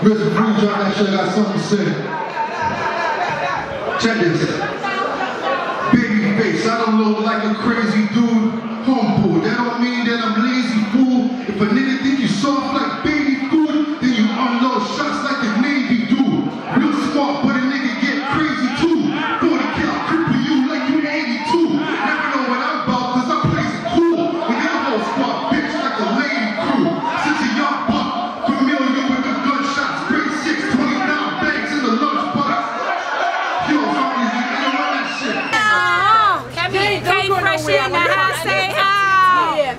Drop that shit, I got something to say. Check this. Baby face, I don't look like a crazy dude. Humble, that don't mean that I'm lazy, fool. If a nigga think you soft like baby food, then you unload shots like the Navy do. Real smart, but a nigga get crazy too. 40 cal cripple you like you 82. Never know what I'm about, cause I plays it cool. And then I'm gonna squad bitch like a lady crew. Since a young buck, familiar with the gunshots. Grade 6, 29 bags in the lunchbox. Yo, zombies, you know what that shit.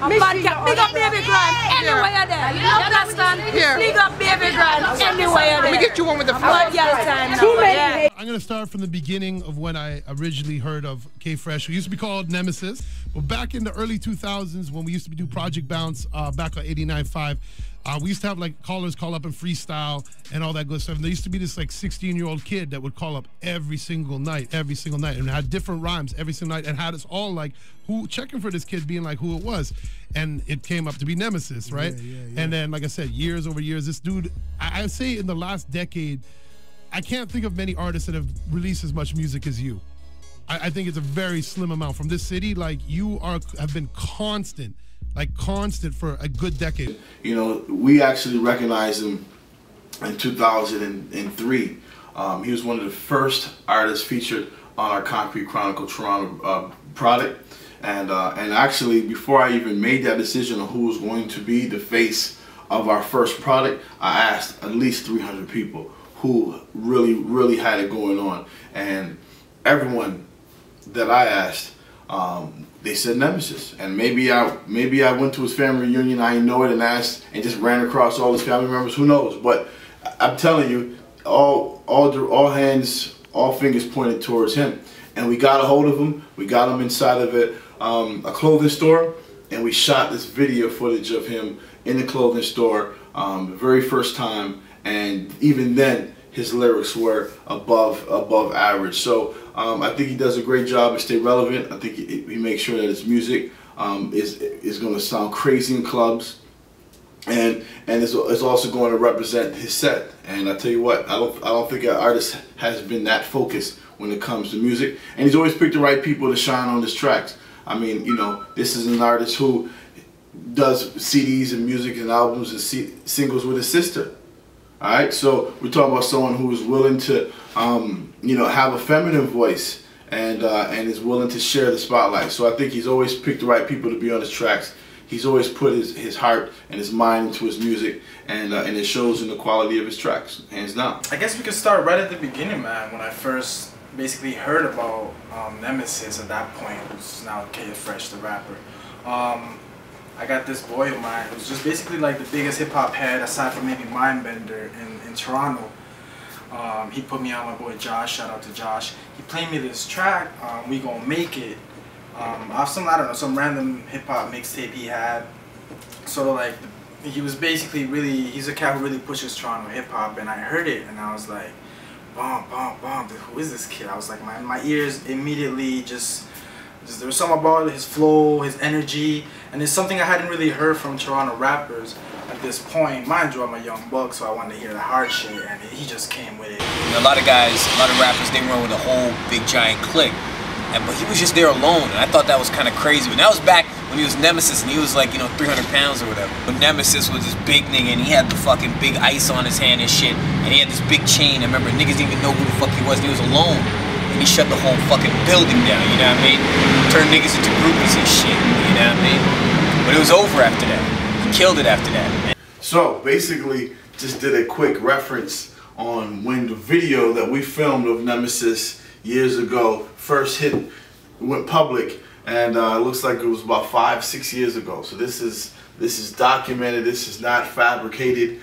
Big up baby grand anywhere you're there. You understand? Big up baby grand anywhere you're there. Let me get you one with the flow. I'm going to start from the beginning of when I originally heard of K-Fresh, who used to be called Knemesis. But back in the early 2000s, when we used to do Project Bounce back on 89.5, we used to have like callers call up and freestyle and all that good stuff. And there used to be this like 16-year-old kid that would call up every single night, and had different rhymes every single night, and had us all like checking for this kid, being like who it was. And it came up to be Knemesis, right? Yeah. And then, like I said, years over years, this dude, I say in the last decade, I can't think of many artists that have released as much music as you. I think it's a very slim amount from this city. Like you have been constant for a good decade. You know, we actually recognized him in 2003. He was one of the first artists featured on our Concrete Chronicle Toronto product. And actually, before I even made that decision on who was going to be the face of our first product, I asked at least 300 people who really had it going on. And everyone that I asked, they said Knemesis. And maybe I went to his family reunion, I didn't know it, and asked and just ran across all his family members. Who knows? But I'm telling you, all hands, all fingers pointed towards him. And we got a hold of him. We got him inside of a clothing store, and we shot this video footage of him in the clothing store the very first time. And even then, his lyrics were above average. So I think he does a great job to stay relevant. I think he makes sure that his music is going to sound crazy in clubs, and it's also going to represent his set. And I tell you what, I don't think an artist has been that focused when it comes to music, and he's always picked the right people to shine on his tracks. I mean, you know, this is an artist who does CDs and music and albums and singles with his sister. All right, so we're talking about someone who is willing to, you know, have a feminine voice and is willing to share the spotlight. So I think he's always picked the right people to be on his tracks. He's always put his heart and his mind into his music, and it shows in the quality of his tracks, hands down. I guess we could start right at the beginning, man. When I first basically heard about Knemesis at that point, who's now K-Fresh, the rapper. I got this boy of mine who's just basically like the biggest hip-hop head aside from maybe Mindbender in Toronto. He put me on my boy Josh, shout out to Josh. He played me this track, We Gon' Make It, off some, I don't know, some random hip-hop mixtape he had. Sort of like, he was basically he's a cat who really pushes Toronto hip-hop, and I heard it and I was like, bomb, who is this kid? I was like, my ears immediately just there was something about his flow, his energy, and it's something I hadn't really heard from Toronto rappers at this point. Mind you, I'm a young buck, so I wanted to hear the hard shit, and he just came with it. You know, a lot of rappers, they run with a whole big giant clique, but he was just there alone, and I thought that was kind of crazy. And that was back when he was Knemesis, and he was like, you know, 300 pounds or whatever. But Knemesis was this big nigga, and he had the fucking big ice on his hand and shit, and he had this big chain. I remember niggas didn't even know who the fuck he was, and he was alone. And he shut the whole fucking building down, you know what I mean? Turned niggas into groupies and shit, you know what I mean? But it was over after that. He killed it after that. So basically, just did a quick reference on when the video that we filmed of Knemesis years ago first went public, and it looks like it was about 5-6 years ago. So this is documented. This is not fabricated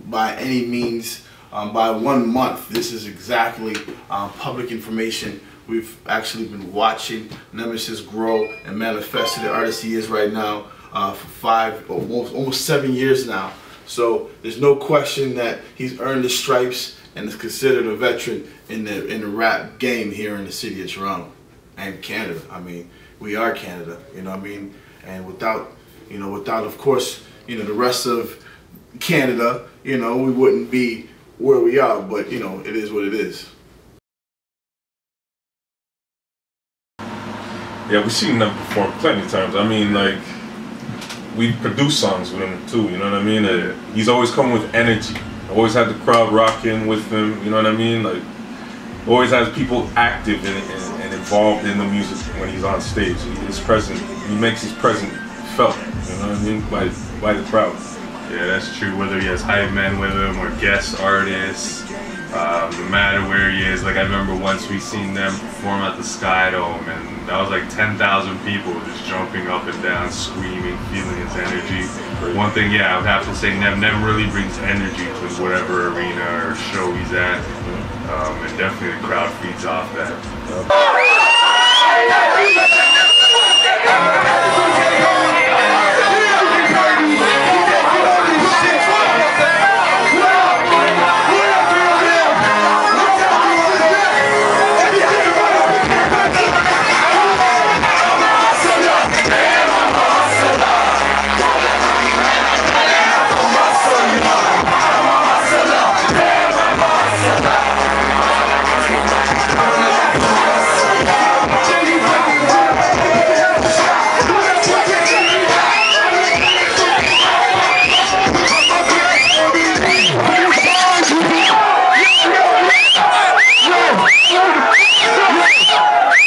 by any means. By 1 month, this is exactly public information. We've actually been watching Knemesis grow and manifest to the artist he is right now for almost 7 years now. So there's no question that he's earned the stripes and is considered a veteran in the rap game here in the city of Toronto and Canada. I mean, we are Canada, you know what I mean? And without of course, you know, the rest of Canada, you know, we wouldn't be where we are, but you know, it is what it is. Yeah, we've seen them perform plenty of times. I mean, like, we produced songs with him too, you know what I mean? He's always come with energy. Always had the crowd rocking with him, you know what I mean? Like, always has people active and involved in the music when he's on stage. He's present. He makes his presence felt, you know what I mean? By the crowd. Yeah, that's true. Whether he has hype men with him or guest artists, no matter where he is. Like, I remember once we seen them perform at the Sky Dome, and that was like 10,000 people just jumping up and down, screaming, feeling his energy. One thing, yeah, I would have to say, Nev really brings energy to whatever arena or show he's at, and definitely the crowd feeds off that.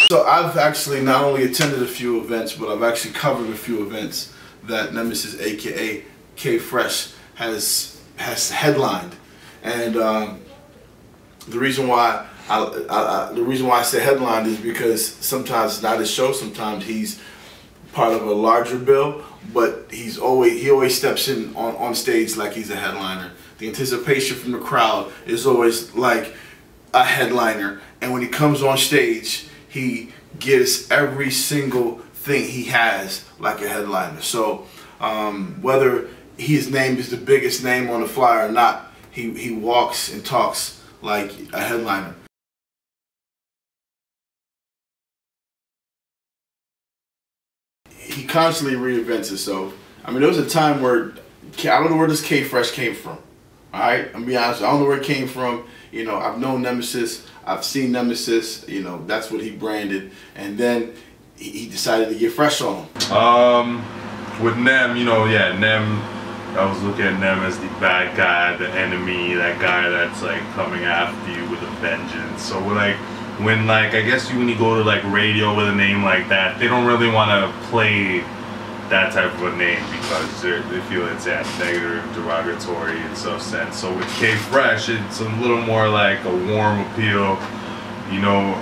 So I've actually not only attended a few events, but I've actually covered a few events that Knemesis, aka K Fresh, has headlined, and the reason why I say headlined is because sometimes it's not his show, sometimes he's part of a larger bill, but he always steps in on stage like he's a headliner. The anticipation from the crowd is always like a headliner, and when he comes on stage, he gives every single thing he has like a headliner. So whether his name is the biggest name on the flyer or not, he walks and talks like a headliner. He constantly reinvents himself. I mean, there was a time where I don't know where this K Fresh came from. All right, I'm gonna be honest. I don't know where it came from. You know, I've known Knemesis. I've seen Knemesis. You know, that's what he branded. And then he decided to get fresh on him. With Nem, you know, yeah, Nem. I was looking at Nem as the bad guy, the enemy, that guy that's like coming after you with a vengeance. So we're like, when like, I guess when you go to like radio with a name like that, they don't really want to play that type of a name because they feel it's negative, derogatory in some sense. So with K Fresh, it's a little more like a warm appeal. You know,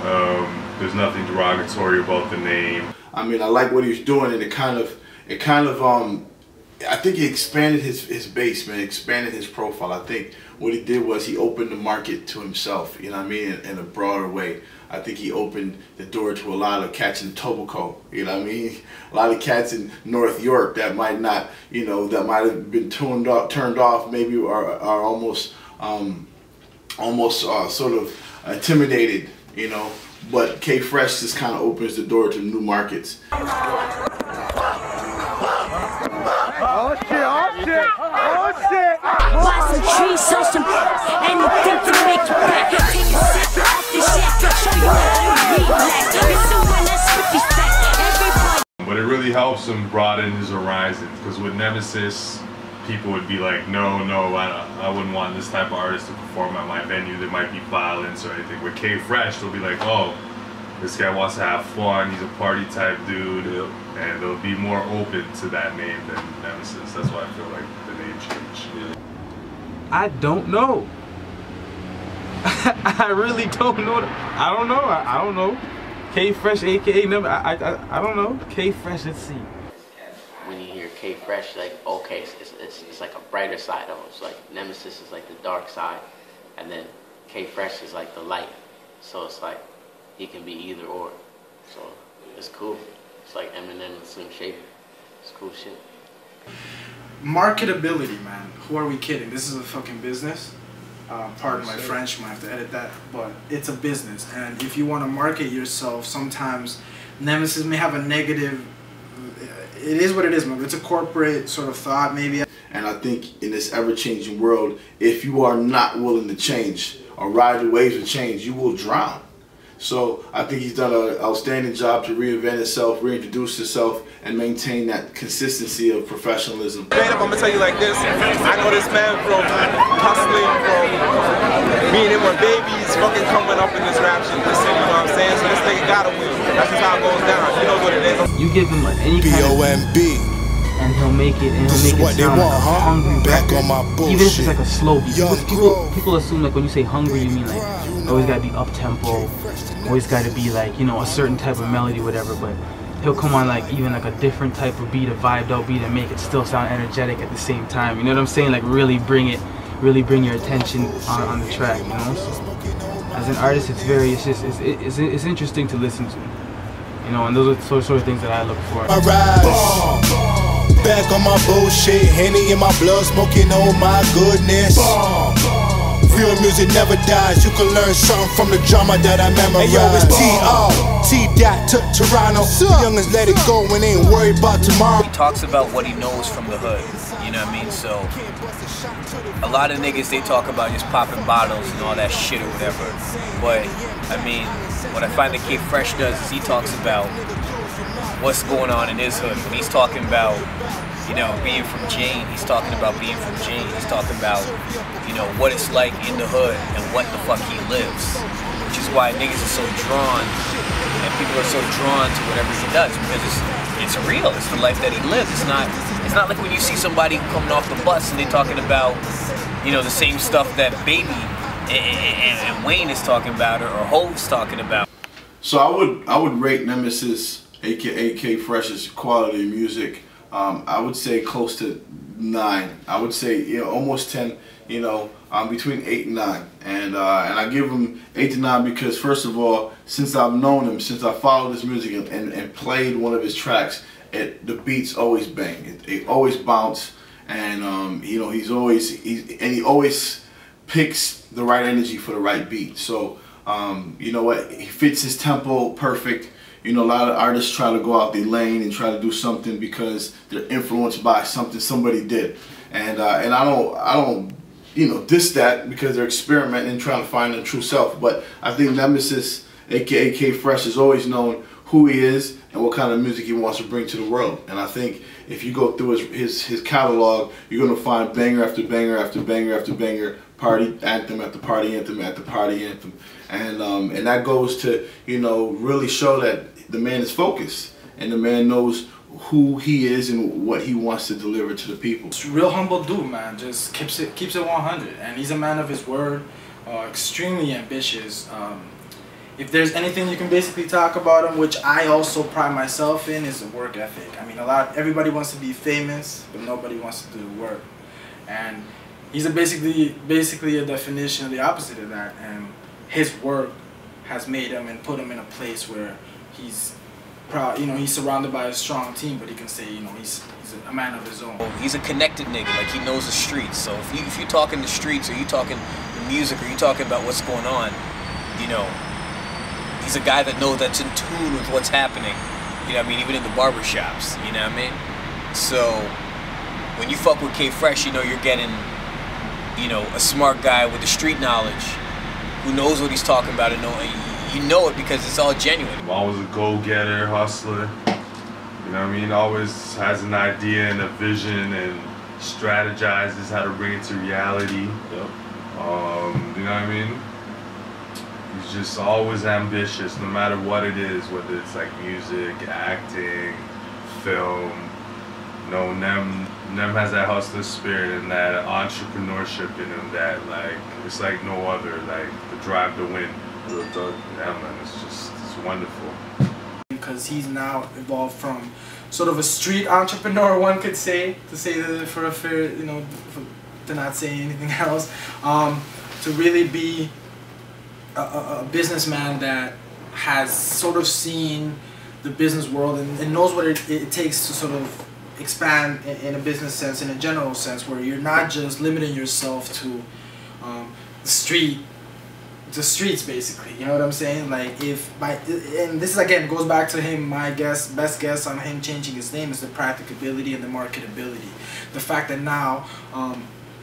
there's nothing derogatory about the name. I mean, I like what he's doing, and it kind of I think he expanded his base, man, expanded his profile. I think what he did was he opened the market to himself, you know what I mean, in a broader way. I think he opened the door to a lot of cats in Tobaco, you know what I mean? A lot of cats in North York that might not, you know, that might have been turned off, maybe are almost sort of intimidated, you know. But K Fresh just kind of opens the door to new markets. Oh shit, oh shit, oh shit! Buy some trees, sell some anything to make you back. Take a sip off the shack, I'll show you how to relax. It's so when I spit these facts, everybody. But it really helps him broaden his horizons, because with Knemesis, people would be like, no, I wouldn't want this type of artist to perform at my venue. There might be violence or anything. With K Fresh, they'll be like, oh, this guy wants to have fun, he's a party type dude, and they'll be more open to that name than Knemesis. That's why I feel like the name changed. Yeah. I don't know. I really don't know. I don't know. I don't know. K Fresh, aka number. I don't know. K Fresh. Let's see. When you hear K Fresh, like okay, it's like a brighter side of it. It's like Knemesis is like the dark side, and then K Fresh is like the light. So it's like he can be either or. So it's cool. It's like Eminem and Slim Shady. It's cool shit. Marketability, man. Who are we kidding? This is a fucking business. Pardon my French, might have to edit that, but it's a business. And if you want to market yourself, sometimes Knemesis may have a negative. It is what it is, man. It's a corporate sort of thought, maybe. And I think in this ever-changing world, if you are not willing to change or ride the waves of change, you will drown. So I think he's done an outstanding job to reinvent himself, reintroduce himself, and maintain that consistency of professionalism. I'm gonna tell you like this, I know this man from hustling, from being in with babies, fucking coming up in this rap shit, this city, you know what I'm saying? So this nigga gotta win. That's just how it goes down. He knows what it is. You give him any kind of and he'll make it, and he'll make it sound like a hungry record. Even if it's like a slow beat. People assume like when you say hungry, you mean like always gotta be up tempo, always gotta be like, you know, a certain type of melody, whatever. But he'll come on like even like a different type of beat, a vibed out beat, and make it still sound energetic at the same time. You know what I'm saying? Like really bring your attention on the track. You know. So, as an artist, it's interesting to listen to. You know, and those are sort of things that I look for. Back on my bullshit, Henny in my blood, smoking, oh my goodness. Real music never dies, you can learn something from the drama that I memorized. Hey yo, it's T.O. to Toronto. The youngins let it go and ain't worried about tomorrow. He talks about what he knows from the hood, you know what I mean? So, a lot of niggas, they talk about just popping bottles and all that shit or whatever. But, I mean, what I find that K Fresh does is he talks about what's going on in his hood. When he's talking about, you know, being from Jane, he's talking about being from Jane. He's talking about, you know, what it's like in the hood and what the fuck he lives. Which is why niggas are so drawn, and people are so drawn to whatever he does, because it's real. It's the life that he lives. It's not like when you see somebody coming off the bus and they're talking about, you know, the same stuff that Baby and Wayne is talking about, or Hove's talking about. So I would rate Knemesis, aka K Fresh's quality of music, I would say close to 9. I would say, you know, almost 10. You know, between 8 and 9, and I give him 8 to 9 because, first of all, since I've known him, since I followed his music and played one of his tracks, the beats always bang. It always bounce, and you know, he always picks the right energy for the right beat. So you know what, he fits his tempo perfect. You know, a lot of artists try to go out their lane and try to do something because they're influenced by something somebody did, and I don't you know, diss that because they're experimenting and trying to find their true self. But I think Knemesis, aka K Fresh, has always known who he is and what kind of music he wants to bring to the world. And I think if you go through his catalog, you're gonna find banger after banger after banger after banger, party anthem after party anthem after party anthem, and that goes to, you know, really show that the man is focused and the man knows who he is and what he wants to deliver to the people. It's a real humble dude, man. Just keeps it 100, and he's a man of his word. Extremely ambitious. If there's anything you can basically talk about him, which I also pride myself in, is the work ethic. I mean, everybody wants to be famous, but nobody wants to do the work. And he's basically a definition of the opposite of that. And his work has made him and put him in a place where he's proud. You know, he's surrounded by a strong team, but he can say, you know, he's a man of his own. He's a connected nigga, like he knows the streets. So if you talking the streets, or you talking the music, or you talking about what's going on, you know, he's a guy that knows, that's in tune with what's happening. You know what I mean? Even in the barbershops, you know what I mean? So when you fuck with K Fresh, you know you're getting, you know, a smart guy with the street knowledge who knows what he's talking about, and you know it because it's all genuine. I'm always a go-getter, hustler. You know what I mean? Always has an idea and a vision and strategizes how to bring it to reality. Yep. You know what I mean? He's just always ambitious, no matter what it is, whether it's like music, acting, film. You know, Nem has that hustler spirit and that entrepreneurship in him that, like, it's like no other, like the drive to win. Yeah, man, it's wonderful. Because he's now evolved from sort of a street entrepreneur, one could say, for a fair, you know, to not say anything else, to really be a businessman that has sort of seen the business world and knows what it takes to sort of expand in a business sense, in a general sense, where you're not just limiting yourself to the street the streets, basically. You know what I'm saying? Like, and this is again goes back to him. My best guess on him changing his name is the practicability and the marketability. The fact that now,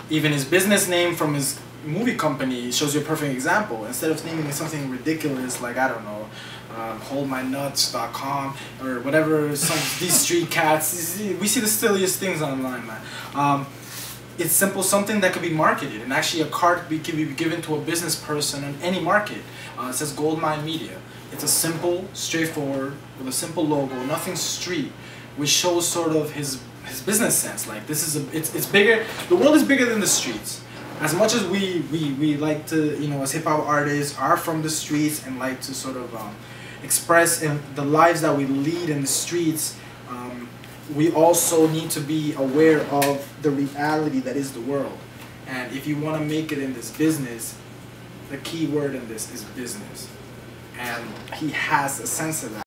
even his business name from his movie company shows you a perfect example. Instead of naming it something ridiculous like, I don't know, holdmynuts.com or whatever, these street cats, we see the silliest things online, man. It's simple, something that could be marketed, and actually a card can be given to a business person in any market. It says Goldmine Media. It's a simple, straightforward, with a simple logo, nothing street, which shows sort of his business sense. Like, this is it's bigger. The world is bigger than the streets. As much as we like to, you know, as hip hop artists are from the streets and like to sort of express in the lives that we lead in the streets, we also need to be aware of the reality that is the world. And if you want to make it in this business, the key word in this is business. And he has a sense of that.